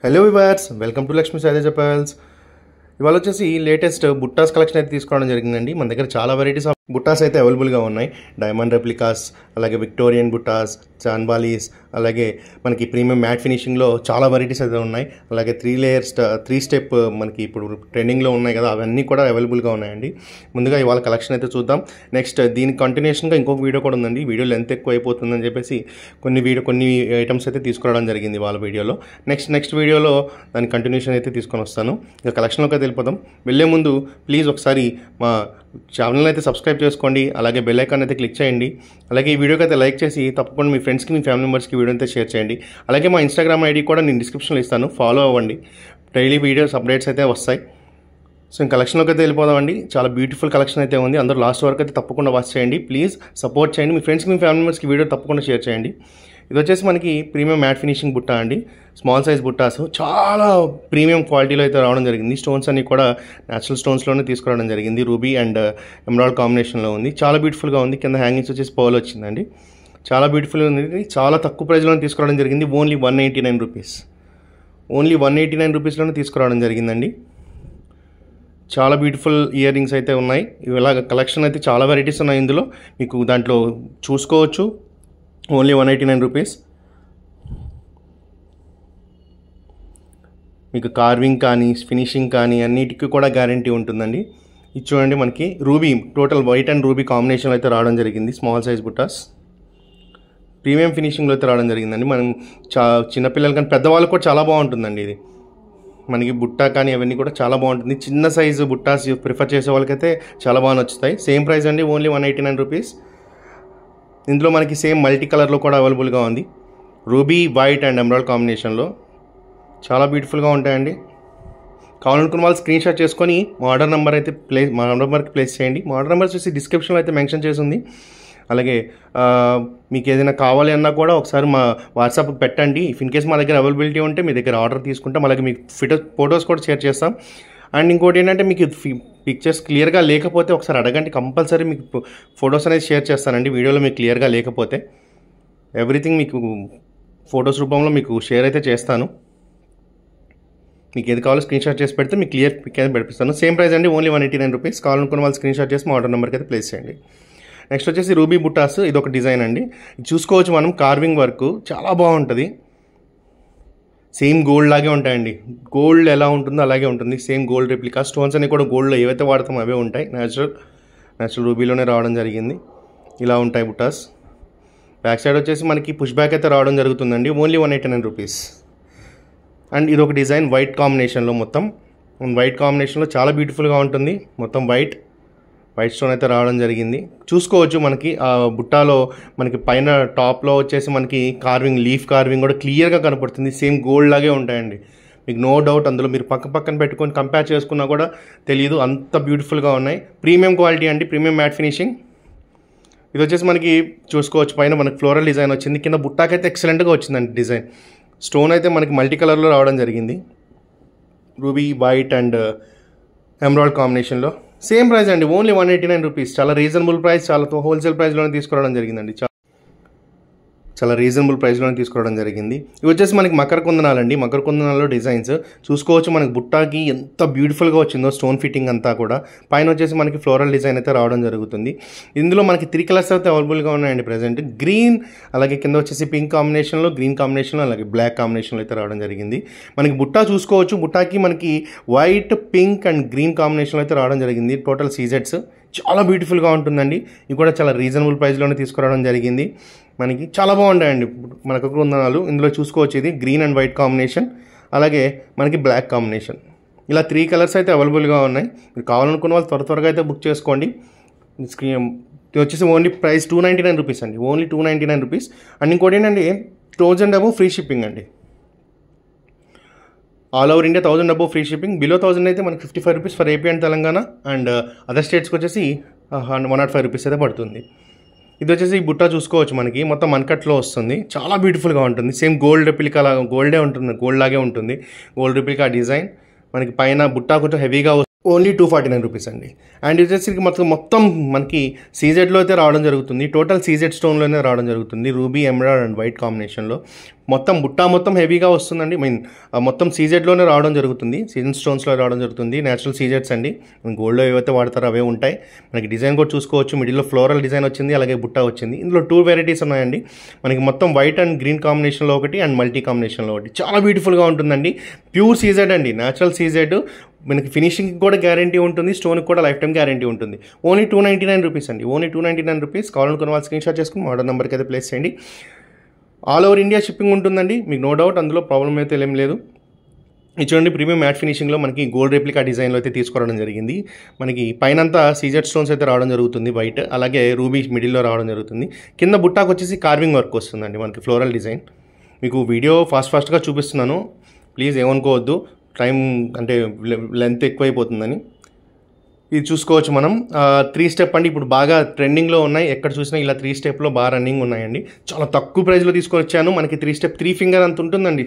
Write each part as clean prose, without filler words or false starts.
Hello viewers, welcome to Lakshmi Sai Teja chappals. ఇవాళ వచ్చేసి latest బుట్టాస్ collection అయితే తీసుకోవడం జరిగిందండి. మన దగ్గర చాలా వెరైటీస్ ఆఫ్ బుట్టాస్ అయితే అవైలబుల్గా ఉన్నాయి. డైమండ్ రెప్లికాస్, అలాగే విక్టోరియన్ బుట్టాస్, చాన్బాలీస్, అలాగే మనకి ప్రీమియం మ్యాట్ ఫినిషింగ్లో చాలా వెరైటీస్ అయితే ఉన్నాయి. అలాగే 3 లేయర్స్ 3 స్టెప్ మనకి ఇప్పుడు ట్రెండింగ్లో ఉన్నాయి కదా, అవన్నీ కూడా అవైలబుల్గా ఉన్నాయండి. ముందుగా ఇవాళ కలెక్షన్ అయితే చూద్దాం. నెక్స్ట్ దీనికి కంటిన్యూషన్గా ఇంకొక వీడియో కూడా ఉందండి. వీడియో లెంత్ ఎక్కువ అయిపోతుందని చెప్పేసి కొన్ని ఐటమ్స్ అయితే తీసుకురావడం జరిగింది వాళ్ళ వీడియోలో. నెక్స్ట్ వీడియోలో దాని కంటిన్యూషన్ అయితే తీసుకొని వస్తాను. ఇక కలెక్షన్లోకి అయితే వెళ్ళిపోతాం. వెళ్ళే ముందు ప్లీజ్ ఒకసారి మా ఛానల్ అయితే సబ్స్క్రైబ్ చేసుకోండి, అలాగే బెల్ ఐకాన్ అయితే క్లిక్ చేయండి. అలాగే ఈ వీడియోకి అయితే లైక్ చేసి తప్పకుండా మీ ఫ్రెండ్స్కి, మీ ఫ్యామిలీ మెంబర్స్కి వీడియో అయితే షేర్ చేయండి. అలాగే మా ఇన్స్టాగ్రామ్ ఐడి కూడా నేను డిస్క్రిప్షన్లో ఇస్తాను, ఫాలో అవ్వండి. డైలీ వీడియోస్ అప్డేట్స్ అయితే వస్తాయి. సో ఈ కలెక్షన్లోకి అయితే వెళ్ళిపోదామండి. చాలా బ్యూటిఫుల్ కలెక్షన్ అయితే ఉంది. అందరూ లాస్ట్ వరకు అయితే తప్పకుండా వాచ్ చేయండి. ప్లీజ్ సపోర్ట్ చేయండి. మీ ఫ్రెండ్స్కి, మీ ఫ్యామిలీ మెంబర్స్కి వీడియో తప్పకుండా షేర్ చేయండి. ఇది వచ్చేసి మనకి ప్రీమియం మ్యాట్ ఫినిషింగ్ బుట్ట అండి. స్మాల్ సైజ్ బుట్టాస్ చాలా ప్రీమియం క్వాలిటీలో అయితే రావడం జరిగింది. స్టోన్స్ అన్ని కూడా న్యాచురల్ స్టోన్స్లోనే తీసుకురావడం జరిగింది. రూబీ అండ్ ఎమరాల్డ్ కాంబినేషన్లో ఉంది. చాలా బ్యూటిఫుల్గా ఉంది. కింద హ్యాంగింగ్స్ వచ్చేసి పర్ల్ వచ్చిందండి. చాలా బ్యూటిఫుల్గా ఉంది. చాలా తక్కువ ప్రైస్లోనే తీసుకురావడం జరిగింది. Only 189 rupees. ఓన్లీ 189 రూపీస్లోనే తీసుకురావడం జరిగిందండి. చాలా బ్యూటిఫుల్ ఇయర్ రింగ్స్ అయితే ఉన్నాయి. ఇలాగ కలెక్షన్ అయితే చాలా వెరైటీస్ ఉన్నాయి. ఇందులో మీకు దాంట్లో చూసుకోవచ్చు. Only 189 rupees. మీకు కార్వింగ్ కానీ, ఫినిషింగ్ కానీ అన్నిటికీ కూడా గ్యారంటీ ఉంటుందండి. ఇది చూడండి, మనకి ruby, total white and ruby కాంబినేషన్లో అయితే రావడం జరిగింది. స్మాల్ సైజ్ బుట్టాస్ ప్రీమియం ఫినిషింగ్లో అయితే రావడం జరిగిందండి. మనం చిన్నపిల్లలు కానీ పెద్దవాళ్ళు కూడా చాలా బాగుంటుందండి. ఇది మనకి బుట్ట కానీ అవన్నీ కూడా చాలా బాగుంటుంది. చిన్న సైజు బుట్టాస్ ప్రిఫర్ చేసే వాళ్ళకైతే చాలా బాగా నచ్చుతాయి. సేమ్ ప్రైస్ అండి, ఓన్లీ 189 రూపీస్. ఇందులో మనకి సేమ్ మల్టీ కలర్లో కూడా అవైలబుల్గా ఉంది. రూబీ, వైట్ అండ్ ఎమరాల్డ్ కాంబినేషన్లో చాలా బ్యూటిఫుల్గా ఉంటాయండి. కావాలనుకున్న వాళ్ళు స్క్రీన్ షాట్ చేసుకొని మా ఆర్డర్ నెంబర్కి ప్లేస్ చేయండి. మా ఆర్డర్ నెంబర్ చూసి డిస్క్రిప్షన్లో అయితే మెన్షన్ చేసి ఉంది. అలాగే మీకు ఏదైనా కావాలి అన్నా కూడా ఒకసారి మా వాట్సాప్కి పెట్టండి. ఇఫ్ ఇన్ కేస్ మా దగ్గర అవైలబిలిటీ ఉంటే మీ దగ్గర ఆర్డర్ తీసుకుంటాం. అలాగే మీకు ఫొటోస్ కూడా షేర్ చేస్తాం. అండ్ ఇంకోటి ఏంటంటే, మీకు పిక్చర్స్ క్లియర్గా లేకపోతే ఒకసారి అడగండి. కంపల్సరీ మీకు ఫొటోస్ అనేది షేర్ చేస్తానండి. వీడియోలో మీకు క్లియర్గా లేకపోతే ఎవ్రీథింగ్ మీకు ఫొటోస్ రూపంలో మీకు షేర్ అయితే చేస్తాను. మీకు ఏది కావాలో స్క్రీన్ షాట్ చేసి పెడితే మీకు క్లియర్ పిక్ అయితే పెడిపిస్తాను. సేమ్ ప్రైస్ అండి, ఓన్లీ 189 రూపీస్. కావాలనుకున్న వాళ్ళు స్క్రీన్ షాట్ చేసి మా ఆర్డర్ నెంబర్కి అయితే ప్లేస్ చేయండి. నెక్స్ట్ వచ్చేసి రూబీ బుట్టాస్. ఇది ఒక డిజైన్ అండి. చూసుకోవచ్చు మనం, కార్వింగ్ వర్క్ చాలా బాగుంటుంది. సేమ్ గోల్డ్ లాగే ఉంటాయండి. గోల్డ్ ఎలా ఉంటుందో అలాగే ఉంటుంది. Same gold replica. స్టోన్స్ అన్ని కూడా గోల్డ్లో ఏవైతే వాడతామో అవే ఉంటాయి. న్యాచురల్ రూబీలోనే రావడం జరిగింది. ఇలా ఉంటాయి బుట్టాస్. బ్యాక్ సైడ్ వచ్చేసి మనకి పుష్ బ్యాక్ అయితే రావడం జరుగుతుందండి. Only 189 rupees. అండ్ ఇది ఒక డిజైన్ వైట్ కాంబినేషన్లో, మొత్తం వైట్ కాంబినేషన్లో చాలా బ్యూటిఫుల్గా ఉంటుంది. మొత్తం వైట్ స్టోన్ అయితే రావడం జరిగింది. చూసుకోవచ్చు మనకి ఆ బుట్టాలో మనకి పైన టాప్లో వచ్చేసి మనకి కార్వింగ్, లీఫ్ కార్వింగ్ కూడా క్లియర్గా కనపడుతుంది. సేమ్ గోల్డ్ లాగే ఉంటాయండి. మీకు నో డౌట్ అందులో మీరు పక్కన పెట్టుకొని కంపేర్ చేసుకున్నా కూడా తెలియదు, అంత బ్యూటిఫుల్గా ఉన్నాయి. ప్రీమియం క్వాలిటీ అండి, ప్రీమియం మ్యాట్ ఫినిషింగ్. ఇది వచ్చేసి మనకి చూసుకోవచ్చు, పైన మనకి ఫ్లోరల్ డిజైన్ వచ్చింది. కింద బుట్టాకైతే ఎక్సలెంట్గా వచ్చిందండి డిజైన్. స్టోన్ అయితే మనకి మల్టీ కలర్లో రావడం జరిగింది. రూబీ, వైట్ అండ్ ఎమరాల్డ్ కాంబినేషన్లో. సేమ్ ప్రైస్ అండి, ఓన్లీ 189 రూపీస్. చాలా రీజనబుల్ ప్రైస్, చాలా హోల్సేల్ ప్రైస్లోనే తీసుకురావడం జరిగిందండి. చాలా రీజనబుల్ ప్రైస్లోనే తీసుకోవడం జరిగింది. ఇవి వచ్చేసి మనకి మకర కుందనాలండి. మకర కుందనాల్లో డిజైన్స్ చూసుకోవచ్చు. మనకి బుట్టాకి ఎంత బ్యూటిఫుల్గా వచ్చిందో స్టోన్ ఫిట్టింగ్ అంతా కూడా. పైన వచ్చేసి మనకి ఫ్లోరల్ డిజైన్ అయితే రావడం జరుగుతుంది. ఇందులో మనకి 3 కలర్స్ అయితే అవైలబుల్గా ఉన్నాయండి ప్రజెంట్. గ్రీన్, అలాగే కింద వచ్చేసి పింక్ కాంబినేషన్లో, గ్రీన్ కాంబినేషన్లో, అలాగే బ్లాక్ కాంబినేషన్లో అయితే రావడం జరిగింది. మనకి బుట్టా చూసుకోవచ్చు. బుట్టాకి మనకి వైట్, పింక్ అండ్ గ్రీన్ కాంబినేషన్లో అయితే రావడం జరిగింది. టోటల్ సీజెట్స్ చాలా బ్యూటిఫుల్గా ఉంటుందండి. ఇవి కూడా చాలా రీజనబుల్ ప్రైస్లోనే తీసుకురావడం జరిగింది. మనకి చాలా బాగుంటాయండి మనకు కుందనాలు. ఇందులో చూసుకోవచ్చు, ఇది గ్రీన్ అండ్ వైట్ కాంబినేషన్, అలాగే మనకి బ్లాక్ కాంబినేషన్. ఇలా 3 కలర్స్ అయితే అవైలబుల్గా ఉన్నాయి. మీరు కావాలనుకున్న వాళ్ళు త్వరగా అయితే బుక్ చేసుకోండి. ఇది వచ్చేసి ఓన్లీ ప్రైస్ 299 రూపీస్ అండి. Only 299 rupees. అండ్ ఇంకోటి ఏంటంటే 1000 అబోవ్ ఫ్రీ షిప్పింగ్ అండి. All over India 1000 above free shipping. Below 1000 అయితే మనకి 55 rupees for AP and Telangana. And other స్టేట్స్కి వచ్చేసి 105 రూపీస్ అయితే పడుతుంది. ఇది వచ్చేసి ఈ బుట్ట చూసుకోవచ్చు, మనకి మొత్తం అన్కట్లో వస్తుంది. చాలా బ్యూటిఫుల్గా ఉంటుంది. సేమ్ గోల్డ్ రెప్లికా లాగా, గోల్డ్ లాగే ఉంటుంది. Gold replica design. మనకి పైన బుట్ట కొంచెం హెవీగా ఓన్లీ 249 రూపీస్ అండి. అండ్ ఇది వచ్చేసరికి మొత్తం మనకి సీజెడ్లో అయితే రావడం జరుగుతుంది. టోటల్ సీజెడ్ స్టోన్లోనే రావడం జరుగుతుంది. రూబీ, ఎమరాల్డ్ అండ్ వైట్ కాంబినేషన్లో మొత్తం హెవీగా వస్తుందండి. మొత్తం సీజెడ్లోనే రావడం జరుగుతుంది. సీజన్ స్టోన్స్లో రావడం జరుగుతుంది. నేచురల్ సీజెడ్స్ అండి. గోల్డ్లో ఏవైతే వాడతారో అవే ఉంటాయి. మనకి డిజైన్ కూడా చూసుకోవచ్చు. మిడిల్లో ఫ్లోరల్ డిజైన్ వచ్చింది, అలాగే బుట్ట వచ్చింది. ఇందులో 2 వెరైటీస్ ఉన్నాయండి. మనకి మొత్తం వైట్ అండ్ గ్రీన్ కాంబినేషన్లో ఒకటి అండ్ మల్టీ కాంబినేషన్లో ఒకటి. చాలా బ్యూటిఫుల్గా ఉంటుందండి. ప్యూర్ సీజెడ్ అండి, నేచురల్ సీజెడ్. మనకి ఫినిషింగ్కి కూడా గ్యారంటీ ఉంటుంది, స్టోన్కి కూడా లైఫ్ టైం గ్యారంటీ ఉంటుంది. ఓన్లీ 299 రూపీస్ అండి. Only 299 rupees. కావాలనుకున్న వాళ్ళు స్క్రీన్ షాట్ చేసుకుని ఆర్డర్ నెంబర్కి అయితే ప్లేస్ చేయండి. ఆల్ ఓవర్ ఇండియా షిప్పింగ్ ఉంటుందండి, మీకు నో డౌట్, అందులో ప్రాబ్లం అయితే ఏం లేదు. ఇది చూడండి, ప్రీమియం మ్యాట్ ఫినిషింగ్లో మనకి గోల్డ్ రెప్లికా డిజైన్లో అయితే తీసుకురావడం జరిగింది. మనకి పైనంతా సీజెడ్ స్టోన్స్ అయితే రావడం జరుగుతుంది వైట్, అలాగే రూబీ మిడిల్లో రావడం జరుగుతుంది. కింద బుట్టాకు వచ్చేసి కార్వింగ్ వర్క్ వస్తుందండి, మనకి ఫ్లోరల్ డిజైన్. మీకు వీడియో ఫాస్ట్గా చూపిస్తున్నాను, ప్లీజ్ ఏమనుకోవద్దు, టైం అంటే లెంత్ ఎక్కువైపోతుందని. ఇది చూసుకోవచ్చు మనం 3 స్టెప్ అండి. ఇప్పుడు బాగా ట్రెండింగ్లో ఉన్నాయి, ఎక్కడ చూసినా ఇలా 3 స్టెప్లో బాగా రన్నింగ్ ఉన్నాయండి. చాలా తక్కువ ప్రైస్లో తీసుకొని వచ్చాను. మనకి 3 స్టెప్ 3 ఫింగర్ అంత ఉంటుందండి.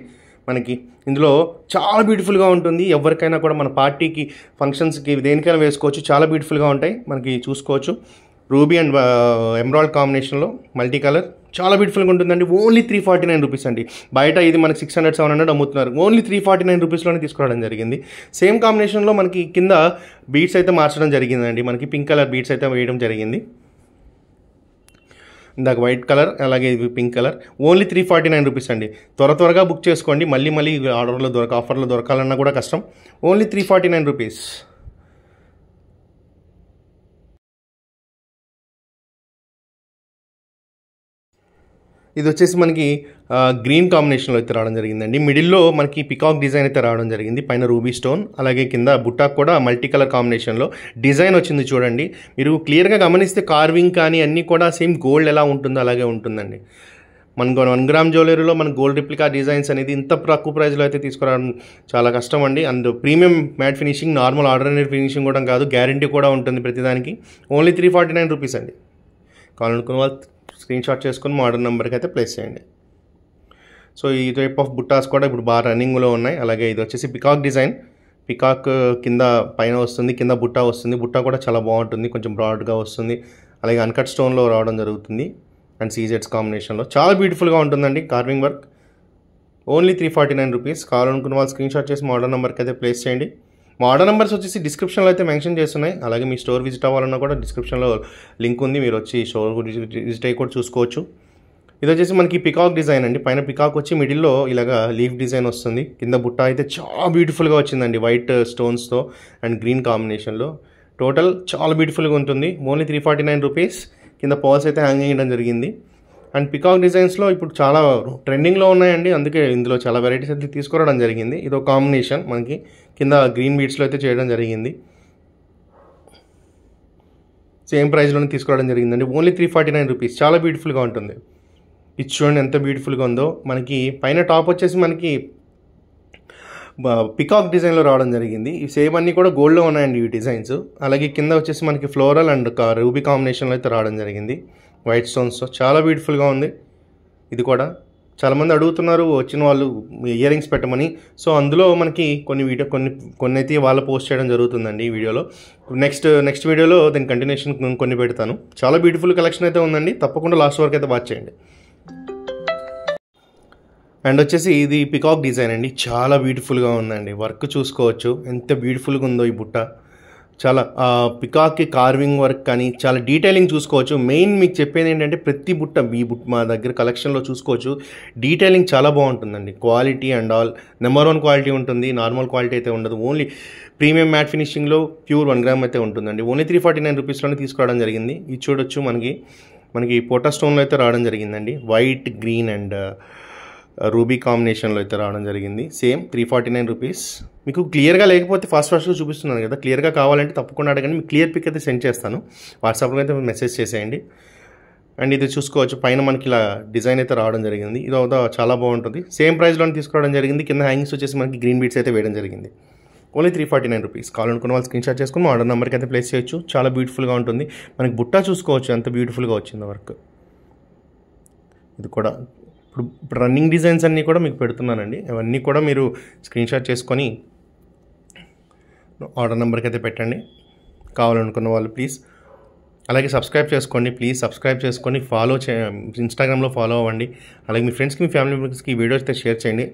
మనకి ఇందులో చాలా బ్యూటిఫుల్గా ఉంటుంది. ఎవరికైనా కూడా మన పార్టీకి, ఫంక్షన్స్కి, దేనికైనా వేసుకోవచ్చు. చాలా బ్యూటిఫుల్గా ఉంటాయి. మనకి చూసుకోవచ్చు రూబీ అండ్ ఎమరాల్డ్ కాంబినేషన్లో మల్టీ కలర్, చాలా బ్యూటిఫుల్గా ఉంటుందండి. ఓన్లీ 349 రూపీస్ అండి. బయట ఇది మనకి 600-700 అమ్ముతున్నారు. ఓన్లీ 349 రూపీస్లోనే తీసుకురావడం జరిగింది. సేమ్ కాంబినేషన్లో మనకి కింద బీడ్స్ అయితే మార్చడం జరిగిందండి. మనకి పింక్ కలర్ బీడ్స్ అయితే వేయడం జరిగింది. ఇందాక వైట్ కలర్, అలాగే ఇది పింక్ కలర్. ఓన్లీ 349 రూపీస్ అండి. త్వరగా బుక్ చేసుకోండి. మళ్ళీ ఆర్డర్లో ఆఫర్లో దొరకాలన్నా కూడా కష్టం. Only 349 rupees. ఇది వచ్చేసి మనకి గ్రీన్ కాంబినేషన్లో అయితే రావడం జరిగిందండి. మిడిల్లో మనకి పికాక్ డిజైన్ అయితే రావడం జరిగింది. పైన రూబీ స్టోన్, అలాగే కింద బుట్టాకు కూడా మల్టీ కలర్ కాంబినేషన్లో డిజైన్ వచ్చింది. చూడండి, మీరు క్లియర్గా గమనిస్తే కార్వింగ్ కానీ అన్నీ కూడా సేమ్ గోల్డ్ ఎలా ఉంటుందో అలాగే ఉంటుందండి. మన 1 గ్రామ్ జ్యువెలరీలో మన గోల్డ్ రిప్లికా డిజైన్స్ అనేది ఇంత తక్కువ ప్రైస్లో అయితే తీసుకురావడం చాలా కష్టం అండి. And premium matte finishing, normal ordinary finishing కూడా కాదు, గ్యారంటీ కూడా ఉంటుంది ప్రతిదానికి. ఓన్లీ 349 రూపీస్ అండి. కావాలనుకున్న వాళ్ళు స్క్రీన్ షాట్ చేసుకుని మా ఆర్డర్ నెంబర్కి అయితే ప్లేస్ చేయండి. సో ఈ టైప్ ఆఫ్ బుట్టాస్ కూడా ఇప్పుడు బాగా రన్నింగ్లో ఉన్నాయి. అలాగే ఇది వచ్చేసి పికాక్ డిజైన్, పికాక్ కింద పైన వస్తుంది, కింద బుట్ట వస్తుంది. బుట్ట కూడా చాలా బాగుంటుంది, కొంచెం బ్రాడ్గా వస్తుంది. అలాగే అన్కట్ స్టోన్లో రావడం జరుగుతుంది అండ్ సీజెడ్స్ కాంబినేషన్లో చాలా బ్యూటిఫుల్గా ఉంటుందండి కార్వింగ్ వర్క్. Only 349 rupees. కావాలనుకున్న వాళ్ళు స్క్రీన్ షాట్ చేసి మా ఆర్డర్ నెంబర్కి అయితే ప్లేస్ చేయండి. మా ఆర్డర్ నెంబర్స్ వచ్చేసి డిస్క్రిప్షన్లో అయితే మెన్షన్ చేస్తున్నాయి. అలాగే మీ స్టోర్ విజిట్ అవ్వాలన్నా కూడా డిస్క్రిప్షన్లో లింక్ ఉంది, మీరు వచ్చి స్టోర్ విజిట్ అయ్యి కూడా చూసుకోవచ్చు. ఇది వచ్చేసి మనకి పికాక్ డిజైన్ అండి. పైన పికాక్ వచ్చి మిడిల్లో ఇలాగా లీఫ్ డిజైన్ వస్తుంది. కింద బుట్ట అయితే చాలా బ్యూటిఫుల్గా వచ్చిందండి, వైట్ స్టోన్స్తో అండ్ గ్రీన్ కాంబినేషన్లో. టోటల్ చాలా బ్యూటిఫుల్గా ఉంటుంది. Only 349 rupees. కింద పాల్స్ అయితే హ్యాంగ్ చేయడం జరిగింది. అండ్ పికాక్ డిజైన్స్లో ఇప్పుడు చాలా ట్రెండింగ్లో ఉన్నాయండి, అందుకే ఇందులో చాలా వెరైటీస్ అయితే తీసుకురావడం జరిగింది. ఇది ఒక కాంబినేషన్, మనకి కింద గ్రీన్ బీడ్స్లో అయితే చేయడం జరిగింది. సేమ్ ప్రైస్లోనే తీసుకురావడం జరిగిందండి. Only 349 rupees. చాలా బ్యూటిఫుల్గా ఉంటుంది. ఇది చూడండి ఎంత బ్యూటిఫుల్గా ఉందో. మనకి పైన టాప్ వచ్చేసి మనకి పికాక్ డిజైన్లో రావడం జరిగింది. ఈ సేమ్ అన్నీ కూడా గోల్డ్లో ఉన్నాయండి ఈ డిజైన్స్. అలాగే కింద వచ్చేసి మనకి ఫ్లోరల్ అండ్ రూబీ కాంబినేషన్లో అయితే రావడం జరిగింది వైట్ స్టోన్స్తో. చాలా బ్యూటిఫుల్గా ఉంది. ఇది కూడా చాలామంది అడుగుతున్నారు వచ్చిన వాళ్ళు ఇయర్ రింగ్స్ పెట్టమని. సో అందులో మనకి కొన్ని అయితే వాళ్ళు పోస్ట్ చేయడం జరుగుతుందండి ఈ వీడియోలో. నెక్స్ట్ వీడియోలో దీని కంటిన్యూషన్ కొన్ని పెడతాను. చాలా బ్యూటిఫుల్ కలెక్షన్ అయితే ఉందండి, తప్పకుండా లాస్ట్ వరకు అయితే వాచ్ చేయండి. అండ్ వచ్చేసి ఇది పికాక్ డిజైన్ అండి, చాలా బ్యూటిఫుల్గా ఉందండి. వర్క్ చూసుకోవచ్చు ఎంత బ్యూటిఫుల్గా ఉందో ఈ బుట్ట. చాలా పికాక్కి కార్వింగ్ వర్క్ కానీ చాలా డీటెయిలింగ్ చూసుకోవచ్చు. మెయిన్ మీకు చెప్పేది ఏంటంటే ప్రతి బుట్ట మా దగ్గర కలెక్షన్లో చూసుకోవచ్చు, డీటెయిలింగ్ చాలా బాగుంటుందండి. Quality and all number 1 quality ఉంటుంది, నార్మల్ క్వాలిటీ అయితే ఉండదు. ఓన్లీ ప్రీమియం మ్యాట్ ఫినిషింగ్లో ప్యూర్ 1 గ్రామ్ అయితే ఉంటుందండి. ఓన్లీ 349 రూపీస్లోనే తీసుకురావడం జరిగింది. ఇది చూడొచ్చు, మనకి పోటా స్టోన్లో అయితే రావడం జరిగిందండి. వైట్, గ్రీన్ అండ్ రూబీ కాంబినేషన్లో అయితే రావడం జరిగింది. Same 349 rupees. మీకు క్లియర్గా లేకపోతే ఫాస్ట్గా చూపిస్తున్నాను కదా, క్లియర్గా కావాలంటే తప్పకుండా అడగండి, మీకు క్లియర్ పిక్ అయితే సెండ్ చేస్తాను. వాట్సాప్లో అయితే మెసేజ్ చేసేయండి. అండ్ ఇది చూసుకోవచ్చు, పైన మనకి ఇలా డిజైన్ అయితే రావడం జరిగింది. ఇది చాలా బాగుంటుంది. సేమ్ ప్రైస్లోనే తీసుకురావడం జరిగింది. కింద హ్యాంగింగ్స్ వచ్చేసి మనకి గ్రీన్ బీడ్స్ అయితే వేయడం జరిగింది. Only 349 rupees. కావాలనుకున్న వాళ్ళు స్క్రీన్ షాట్ చేసుకుని ఆర్డర్ నెంబర్కి అయితే ప్లేస్ చేయొచ్చు. చాలా బ్యూటిఫుల్గా ఉంటుంది. మనకి బుట్టా చూసుకోవచ్చు ఎంత బ్యూటిఫుల్గా వచ్చింది వర్క్. ఇది కూడా ఇప్పుడు రన్నింగ్ డిజైన్స్ అన్నీ కూడా మీకు పెడుతున్నానండి. అవన్నీ కూడా మీరు స్క్రీన్ షాట్ చేసుకొని ఆర్డర్ నెంబర్కి అయితే పెట్టండి కావాలనుకున్న వాళ్ళు ప్లీజ్. అలాగే సబ్స్క్రైబ్ చేసుకోండి ప్లీజ్, సబ్స్క్రైబ్ చేసుకొని ఇన్స్టాగ్రామ్లో ఫాలో అవ్వండి. అలాగే మీ ఫ్రెండ్స్కి మీ ఫ్యామిలీ మెంబర్స్కి ఈ వీడియోస్ అయితే షేర్ చేయండి.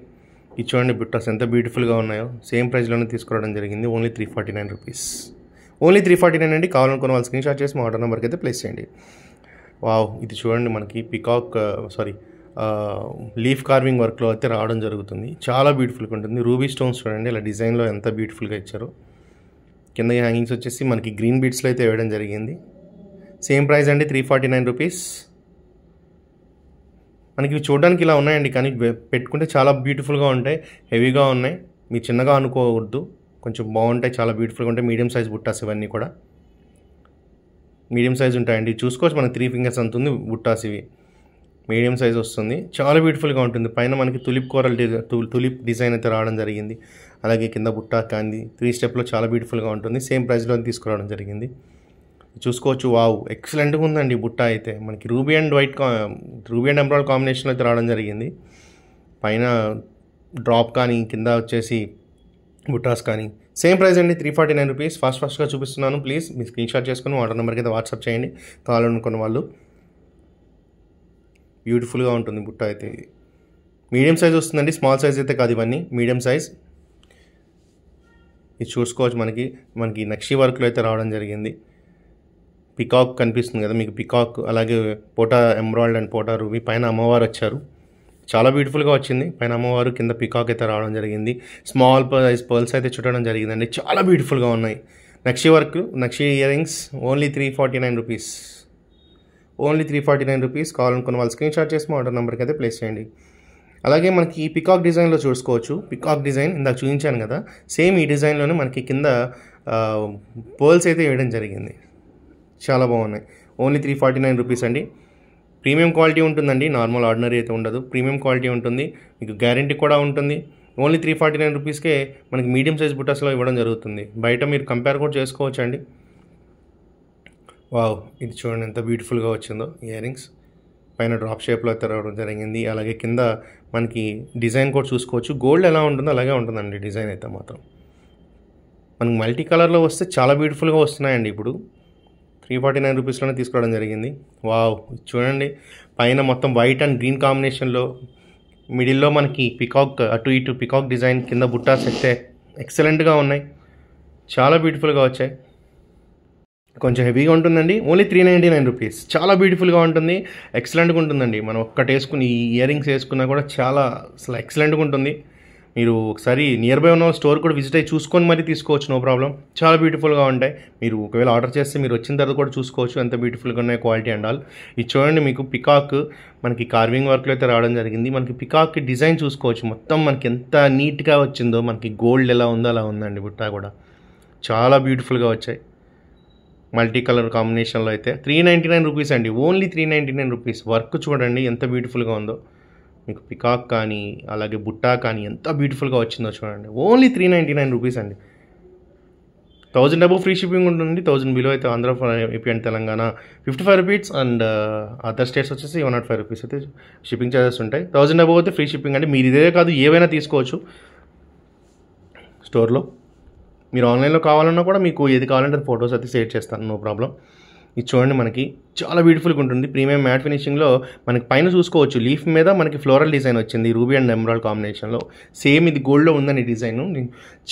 ఇది చూడండి బుట్టాస్ ఎంత బ్యూటిఫుల్గా ఉన్నాయో, సేమ్ ప్రైస్లోనే తీసుకురావడం జరిగింది. ఓన్లీ 349 రూపీస్, ఓన్లీ 349 అండి. కావాలనుకున్న వాళ్ళు స్క్రీన్ షాట్ చేసి మా ఆర్డర్ నెంబర్కి అయితే ప్లేస్ చేయండి. వావ్, ఇది చూడండి మనకి లీఫ్ కార్వింగ్ వర్క్లో అయితే రావడం జరుగుతుంది. చాలా బ్యూటిఫుల్గా ఉంటుంది. రూబీ స్టోన్స్ చూడండి ఇలా డిజైన్లో ఎంత బ్యూటిఫుల్గా ఇచ్చారు. కింద హ్యాంగింగ్స్ వచ్చేసి మనకి గ్రీన్ బీడ్స్లో అయితే వేయడం జరిగింది. సేమ్ ప్రైస్ అండి 349 రూపీస్. మనకి ఇవి చూడడానికి ఇలా ఉన్నాయండి, కానీ పెట్టుకుంటే చాలా బ్యూటిఫుల్గా ఉంటాయి. హెవీగా ఉన్నాయి, మీరు చిన్నగా అనుకోవద్దు, కొంచెం బాగుంటాయి, చాలా బ్యూటిఫుల్గా ఉంటాయి. మీడియం సైజ్ బుట్టాస్ ఇవన్నీ కూడా మీడియం సైజ్ ఉంటాయండి. చూసుకోవచ్చు, మనకి 3 ఫింగర్స్ అంతుంది బుట్టాస్. ఇవి మీడియం సైజ్ వస్తుంది, చాలా బ్యూటిఫుల్గా ఉంటుంది. పైన మనకి తులిప్ డిజైన్ అయితే రావడం జరిగింది. అలాగే కింద బుట్టా కానీ 3 స్టెప్లో చాలా బ్యూటిఫుల్గా ఉంటుంది. సేమ్ ప్రైస్లో తీసుకురావడం జరిగింది. చూసుకోవచ్చు. వావ్, ఎక్సలెంట్గా ఉందండి బుట్ట అయితే. మనకి రూబీ అండ్ ఎమరాల్డ్ కాంబినేషన్లో అయితే రావడం జరిగింది. పైన డ్రాప్ కానీ కింద వచ్చేసి బుట్టాస్ కానీ సేమ్ ప్రైస్ అండి 349 రూపీస్. ఫాస్ట్గా చూపిస్తున్నాను, ప్లీజ్ మీ స్క్రీన్ షాట్ చేసుకుని ఆర్డర్ నెంబర్కి అయితే వాట్సాప్ చేయండి కావాలనుకున్న వాళ్ళు. బ్యూటిఫుల్గా ఉంటుంది బుట్ట అయితే. ఇది మీడియం సైజ్ వస్తుందండి, స్మాల్ సైజ్ అయితే కాదు, ఇవన్నీ మీడియం సైజ్. ఇది చూసుకోవచ్చు, మనకి నక్షి వర్క్లో అయితే రావడం జరిగింది. పికాక్ కనిపిస్తుంది కదా మీకు, పికాక్. అలాగే పోటా ఎమరాల్డ్ అండ్ పోటా రూబీ. పైన అమ్మవారు వచ్చారు, చాలా బ్యూటిఫుల్గా వచ్చింది. పైన అమ్మవారు, కింద పికాక్ అయితే రావడం జరిగింది. స్మాల్ సైజ్ పర్ల్స్ అయితే చుట్టడం జరిగిందండి, చాలా బ్యూటిఫుల్గా ఉన్నాయి. నక్షి వర్క్, నక్షి earrings only 349 rupees, only 349 rupees. కావాలనుకున్న వాళ్ళు స్క్రీన్ షాట్ చేసి మా ఆర్డర్ నెంబర్కి అయితే ప్లేస్ చేయండి. అలాగే మనకి ఈ పికాక్ డిజైన్లో చూసుకోవచ్చు. పికాక్ డిజైన్ ఇందాక చూపించాను కదా, సేమ్ ఈ డిజైన్లోనే మనకి కింద పర్ల్స్ అయితే వేయడం జరిగింది. చాలా బాగున్నాయి. ఓన్లీ 349 రూపీస్ అండి. ప్రీమియం క్వాలిటీ ఉంటుందండి, నార్మల్ ఆర్డినరీ అయితే ఉండదు. ప్రీమియం క్వాలిటీ ఉంటుంది, మీకు గ్యారంటీ కూడా ఉంటుంది. ఓన్లీ 349 రూపీస్కే మనకి మీడియం సైజ్ బుట్టాస్లో ఇవ్వడం జరుగుతుంది. బయట మీరు కంపేర్ కూడా చేసుకోవచ్చు అండి. వావ్, ఇది చూడండి ఎంత బ్యూటిఫుల్గా వచ్చిందో ఇయర్ రింగ్స్. పైన డ్రాప్ షేప్లో అయితే రావడం జరిగింది. అలాగే కింద మనకి డిజైన్ కూడా చూసుకోవచ్చు. గోల్డ్ ఎలా ఉంటుందో అలాగే ఉంటుందండి డిజైన్ అయితే మాత్రం. మనకి మల్టీ కలర్లో వస్తే చాలా బ్యూటిఫుల్గా వస్తున్నాయండి. ఇప్పుడు 349 రూపీస్లోనే తీసుకోవడం జరిగింది. వావ్, చూడండి పైన మొత్తం వైట్ అండ్ గ్రీన్ కాంబినేషన్లో, మిడిల్లో మనకి పికాక్, అటు ఇటు పికాక్ డిజైన్, కింద బుట్టాస్ అయితే ఎక్సలెంట్గా ఉన్నాయి, చాలా బ్యూటిఫుల్గా వచ్చాయి. కొంచెం హెవీగా ఉంటుందండి. Only 399 rupees. చాలా బ్యూటిఫుల్గా ఉంటుంది, ఎక్సలెంట్గా ఉంటుందండి. మనం ఒక్కటి వేసుకుని ఈ ఇయర్ రింగ్స్ వేసుకున్నా కూడా చాలా అసలు ఎక్సలెంట్గా ఉంటుంది. మీరు ఒకసారి నియర్ బై ఉన్న స్టోర్ కూడా విజిట్ అయ్యి చూసుకొని మరీ తీసుకోవచ్చు, నో ప్రాబ్లం. చాలా బ్యూటిఫుల్గా ఉంటాయి. మీరు ఒకవేళ ఆర్డర్ చేస్తే మీరు వచ్చిన తర్వాత కూడా చూసుకోవచ్చు ఎంత బ్యూటిఫుల్గా ఉన్నాయి, క్వాలిటీ అండ్ ఆల్. ఇది చూడండి, మీకు పికాక్ మనకి కార్వింగ్ వర్క్లో అయితే రావడం జరిగింది. మనకి పికాక్ డిజైన్ చూసుకోవచ్చు, మొత్తం మనకి ఎంత నీట్గా వచ్చిందో. మనకి గోల్డ్ ఎలా ఉందో అలా ఉందండి బుట్ట కూడా, చాలా బ్యూటిఫుల్గా వచ్చాయి. మల్టీ కలర్ కాంబినేషన్లో అయితే 399 రూపీస్ అండి, ఓన్లీ 399 రూపీస్. వర్క్ చూడండి ఎంత బ్యూటిఫుల్గా ఉందో. మీకు పికాక్ కానీ అలాగే బుట్టా కానీ ఎంత బ్యూటిఫుల్గా వచ్చిందో చూడండి. ఓన్లీ 399 రూపీస్ అండి. 1000 అబోవ్ ఫ్రీ షిప్పింగ్ ఉంటుంది. 1000 బిలో అయితే Andhra, AP and Telangana 55 rupees, and other states వచ్చేసి 105 రూపీస్ అయితే షిప్పింగ్ ఛార్జెస్ ఉంటాయి. 1000 అబోవ్ అయితే ఫ్రీ షిప్పింగ్ అండి. మీరు ఇదే కాదు ఏవైనా తీసుకోవచ్చు స్టోర్లో. మీరు ఆన్లైన్లో కావాలన్నా కూడా మీకు ఏది కావాలంటే ఫొటోస్ అయితే షేర్ చేస్తాను, నో ప్రాబ్లం. ఇది చూడండి, మనకి చాలా బ్యూటిఫుల్గా ఉంటుంది. ప్రీమియం మ్యాట్ ఫినిషింగ్లో మనకి పైన చూసుకోవచ్చు, లీఫ్ మీద మనకి ఫ్లోరల్ డిజైన్ వచ్చింది రూబీ అండ్ ఎమరాల్డ్ కాంబినేషన్లో. సేమ్ ఇది గోల్డ్లో ఉందని డిజైన్.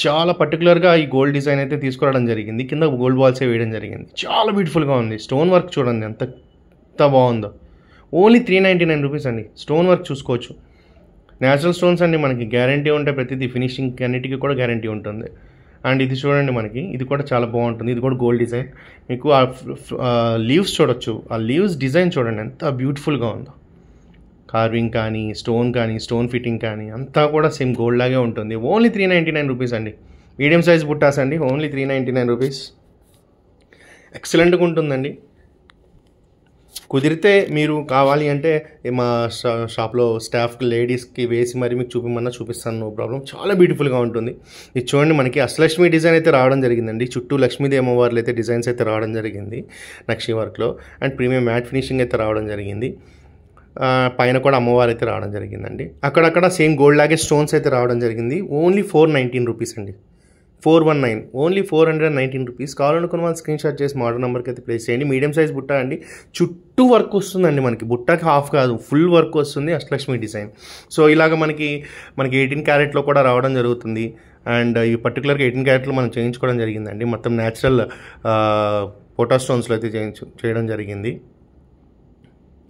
చాలా పర్టికులర్గా ఈ గోల్డ్ డిజైన్ అయితే తీసుకురావడం జరిగింది. కింద గోల్డ్ బాల్సే వేయడం జరిగింది. చాలా బ్యూటిఫుల్గా ఉంది. స్టోన్ వర్క్ చూడండి ఎంత బాగుందో. ఓన్లీ 399 రూపీస్ అండి. స్టోన్ వర్క్ చూసుకోవచ్చు, న్యాచురల్ స్టోన్స్ అండి. మనకి గ్యారంటీ ఉంటాయి, ప్రతిదీ ఫినిషింగ్ అన్నిటికీ కూడా గ్యారంటీ ఉంటుంది. అండ్ ఇది చూడండి, మనకి ఇది కూడా చాలా బాగుంటుంది. ఇది కూడా గోల్డ్ డిజైన్. మీకు ఆ లీవ్స్ చూడొచ్చు, ఆ లీవ్స్ డిజైన్ చూడండి ఎంత బ్యూటిఫుల్గా ఉందో. కార్వింగ్ కానీ స్టోన్ ఫిట్టింగ్ కానీ అంతా కూడా సేమ్ గోల్డ్ లాగే ఉంటుంది. ఓన్లీ 399 రూపీస్ అండి. మీడియం సైజ్ బుట్టాస్ అండి, ఓన్లీ 399 రూపీస్. ఎక్సలెంట్గా ఉంటుందండి. కుదిరితే మీరు కావాలి అంటే మా షాప్లో స్టాఫ్కి లేడీస్కి వేసి మరి మీకు చూపిమన్నా చూపిస్తాను, నో ప్రాబ్లం. చాలా బ్యూటిఫుల్గా ఉంటుంది. ఇది చూడండి, మనకి అష్టలక్ష్మి డిజైన్ అయితే రావడం జరిగిందండి. చుట్టూ లక్ష్మీదేవి అమ్మవార్లు అయితే డిజైన్స్ అయితే రావడం జరిగింది నక్షి వర్క్లో. అండ్ ప్రీమియం మ్యాట్ ఫినిషింగ్ అయితే రావడం జరిగింది. పైన కూడా అమ్మవారు అయితే రావడం జరిగిందండి. అక్కడక్కడ సేమ్ గోల్డ్ లాగే స్టోన్స్ అయితే రావడం జరిగింది. ఓన్లీ 419 రూపీస్ అండి. 419 ఓన్లీ 419 రూపీస్. కావాలనుకున్న వాళ్ళు స్క్రీన్ షాట్ చేసి ఆర్డర్ నెంబర్కి అయితే ప్లేస్ చేయండి. మీడియం సైజ్ బుట్ట అండి, చుట్టూ వర్క్ వస్తుందండి, మనకి బుట్టకి హాఫ్ కాదు ఫుల్ వర్క్ వస్తుంది, అష్టలక్ష్మి డిజైన్. సో ఇలాగ మనకి 18 క్యారెట్లో కూడా రావడం జరుగుతుంది. అండ్ ఈ పర్టికులర్గా 18 క్యారెట్లో మనం చేయించుకోవడం జరిగిందండి. మొత్తం న్యాచురల్ పోటా స్టోన్స్లో అయితే చేయడం జరిగింది.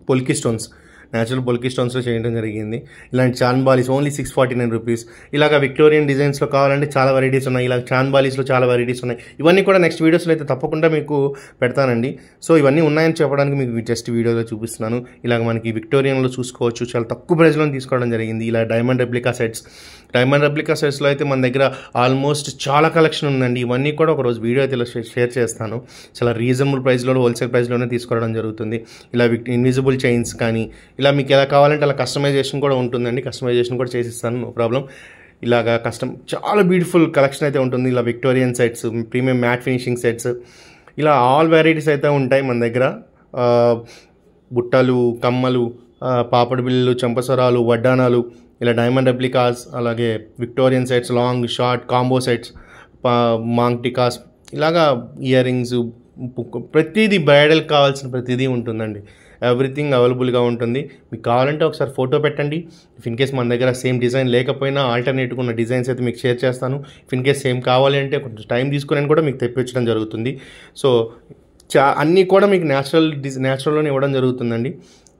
పొల్కి స్టోన్స్, న్యాచురల్ పొల్కి స్టోన్స్లో చేయడం జరిగింది. ఇలాంటి చాన్బాలీస్ ఓన్లీ 649 రూపీస్. ఇలాగ విక్టోరియన్ డిజైన్స్లో కావాలంటే చాలా వెరైటీస్ ఉన్నాయి. ఇలా చాన్బాలీస్లో చాలా వెరైటీస్ ఉన్నాయి. ఇవన్నీ కూడా నెక్స్ట్ వీడియోస్లో అయితే తప్పకుండా మీకు పెడతానండి. సో ఇవన్నీ ఉన్నాయని చెప్పడానికి మీకు జస్ట్ వీడియోలో చూపిస్తున్నాను. ఇలాగ మనకి విక్టోరియన్లో చూసుకోవచ్చు, చాలా తక్కువ ప్రైస్లో తీసుకోవడం జరిగింది. ఇలా డైమండ్ రెప్లికా సెట్స్లో అయితే మన దగ్గర ఆల్మోస్ట్ చాలా కలెక్షన్ ఉందండి. ఇవన్నీ కూడా ఒకరోజు వీడియో అయితే షేర్ చేస్తాను. చాలా రీజనబుల్ ప్రైస్లో, హోల్సేల్ ప్రైస్లోనే తీసుకోవడం జరుగుతుంది. ఇలా ఇన్విజిబుల్ చైన్స్ కానీ ఇలా మీకు ఎలా కావాలంటే అలా కస్టమైజేషన్ కూడా ఉంటుందండి. కస్టమైజేషన్ కూడా చేసిస్తాను, నో ప్రాబ్లం. ఇలాగా చాలా బ్యూటిఫుల్ కలెక్షన్ అయితే ఉంటుంది. ఇలా Victorian sets, premium matte finishing sets, ఇలా ఆల్ వెరైటీస్ అయితే ఉంటాయి మన దగ్గర. బుట్టలు, కమ్మలు, పాపడి బిళ్ళలు, చంపసరాలు, వడ్డానాలు, ఇలా డైమండ్ రెప్లికాస్, అలాగే Victorian sets, long short combo sets, maang tikkas, ఇలాగా ఇయర్ రింగ్స్, ప్రతిదీ బ్రైడల్ కావాల్సిన ప్రతిదీ ఉంటుందండి. ఎవ్రీథింగ్ అవైలబుల్గా ఉంటుంది. మీకు కావాలంటే ఒకసారి ఫోటో పెట్టండి. ఇఫ్ ఇన్ కేస్ మన దగ్గర సేమ్ డిజైన్ లేకపోయినా ఆల్టర్నేట్గా ఉన్న డిజైన్స్ అయితే మీకు షేర్ చేస్తాను. ఇఫ్ ఇన్ కేస్ సేమ్ కావాలి అంటే కొంచెం టైం తీసుకుని కూడా మీకు తెప్పించడం జరుగుతుంది. సో అన్నీ కూడా మీకు న్యాచురల్లోనే ఇవ్వడం జరుగుతుందండి.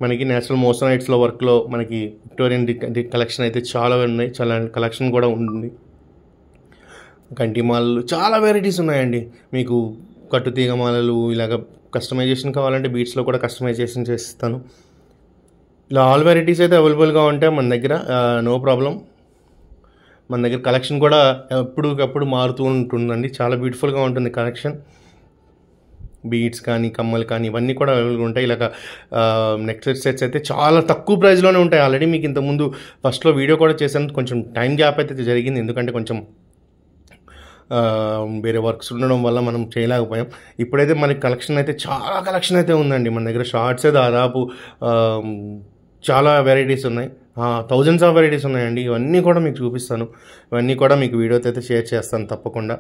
మనకి న్యాచురల్ మోసనైట్స్లో వర్క్లో మనకి విక్టోరియన్ కలెక్షన్ అయితే చాలా ఉన్నాయి. చాలా కలెక్షన్ కూడా ఉంటుంది. కంటిమాలలు చాలా వెరైటీస్ ఉన్నాయండి. మీకు కట్టుతీగ మాలలు, ఇలాగ కస్టమైజేషన్ కావాలంటే బీట్స్లో కూడా కస్టమైజేషన్ చేస్తాను. ఇలా ఆల్ వెరైటీస్ అయితే అవైలబుల్గా ఉంటాయి మన దగ్గర, నో ప్రాబ్లం. మన దగ్గర కలెక్షన్ కూడా ఎప్పటికప్పుడు మారుతూ ఉంటుందండి. చాలా బ్యూటిఫుల్గా ఉంటుంది కలెక్షన్. బీడ్స్ కానీ, కమ్మలు కానీ, ఇవన్నీ కూడా అవైలబుల్గా ఉంటాయి. ఇలాగ నెక్లెస్ సెట్స్ అయితే చాలా తక్కువ ప్రైస్లోనే ఉంటాయి. ఆల్రెడీ మీకు ఇంతకుముందు ఫస్ట్లో వీడియో కూడా చేశాను. కొంచెం టైం గ్యాప్ అయితే జరిగింది, ఎందుకంటే కొంచెం వేరే వర్క్స్ ఉండడం వల్ల మనం చేయలేకపోయాం. ఇప్పుడైతే మనకి కలెక్షన్ అయితే చాలా కలెక్షన్ అయితే ఉందండి మన దగ్గర. షార్ట్సే దాదాపు చాలా వెరైటీస్ ఉన్నాయి, థౌజండ్స్ ఆఫ్ వెరైటీస్ ఉన్నాయండి. ఇవన్నీ కూడా మీకు చూపిస్తాను. ఇవన్నీ కూడా మీకు వీడియోతో అయితే షేర్ చేస్తాను తప్పకుండా.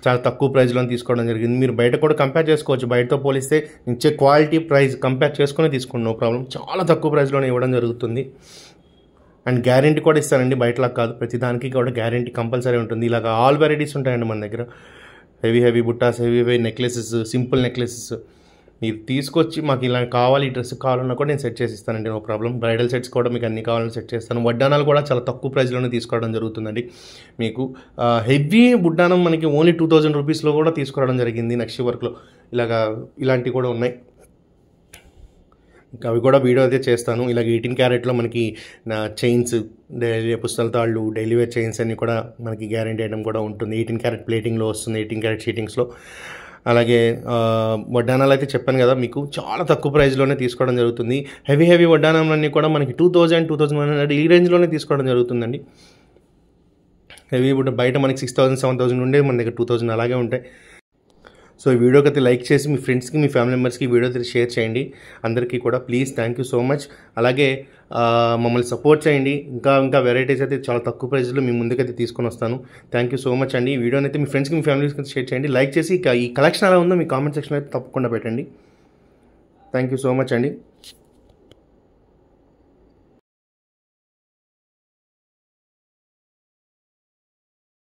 చాలా తక్కువ ప్రైస్లో తీసుకోవడం జరిగింది. మీరు బయట కూడా కంపేర్ చేసుకోవచ్చు. బయటతో పోలిస్తే ఇచ్చే క్వాలిటీ, ప్రైస్ కంపేర్ చేసుకుని తీసుకోండి, నో ప్రాబ్లం. చాలా తక్కువ ప్రైస్లోనే ఇవ్వడం జరుగుతుంది. అండ్ గ్యారెంటీ కూడా ఇస్తానండి, బయటలా కాదు. ప్రతి దానికి కూడా గ్యారెంటీ కంపల్సరీ ఉంటుంది. ఇలాగ ఆల్ వెరైటీస్ ఉంటాయండి మన దగ్గర. Heavy buttas, heavy necklaces, simple necklaces మీరు తీసుకొచ్చి మాకు ఇలా కావాలి, ఈ డ్రెస్ కావాలన్నా కూడా నేను సెట్ చేసి ఇస్తానండి, నో ప్రాబ్లం. బ్రైడల్ సెట్స్ కూడా మీకు అన్ని కావాలని సెట్ చేస్తాను. వడ్డానాలు కూడా చాలా తక్కువ ప్రైస్లోనే తీసుకోవడం జరుగుతుందండి. మీకు హెవీ బుడ్డానం మనకి ఓన్లీ 2000 రూపీస్లో కూడా తీసుకోవడం జరిగింది. నెక్స్ట్ వర్క్లో ఇలాంటివి కూడా ఉన్నాయి. అవి కూడా వీడియో అయితే చేస్తాను. ఇలాగ 18 క్యారెట్లో మనకి చైన్స్, డైలీ పుస్తల తాళ్ళు, డైలీ వేర్ చైన్స్ అన్నీ కూడా మనకి గ్యారెంటీ ఐటమ్ కూడా ఉంటుంది. 18 క్యారెట్ ప్లేటింగ్లో వస్తుంది, 18 క్యారెట్ షీటింగ్స్లో. అలాగే వడ్డానాలు అయితే చెప్పాను కదా, మీకు చాలా తక్కువ ప్రైస్లోనే తీసుకోవడం జరుగుతుంది. హెవీ వడ్డానాలన్నీ కూడా మనకి 2000, 2100 ఈ రేంజ్లోనే తీసుకోవడం జరుగుతుందండి. హెవీ బయట మనకి 6000, 7000 ఉండే, మన దగ్గర 2000 అలాగే ఉంటాయి. సో ఈ వీడియోకి అయితే లైక్ చేసి మీ ఫ్రెండ్స్కి, మీ ఫ్యామిలీ మెంబర్స్కి వీడియో అయితే షేర్ చేయండి. అందరికీ కూడా please, thank you so much. అలాగే మమ్మల్ని సపోర్ట్ చేయండి. ఇంకా వెరైటీస్ అయితే చాలా తక్కువ ప్రైస్లో మీ ముందుకైతే తీసుకొని వస్తాను. థ్యాంక్ యూ సో మచ్ అండి. ఈ వీడియోని అయితే మీ ఫ్రెండ్స్కి, మీ ఫ్యామిలీస్కి షేర్ చేయండి. లైక్ చేసి ఈ కలెక్షన్ ఎలా ఉందో మీ కామెంట్ సెక్షన్ అయితే తప్పకుండా పెట్టండి. థ్యాంక్ యూ సో మచ్ అండి.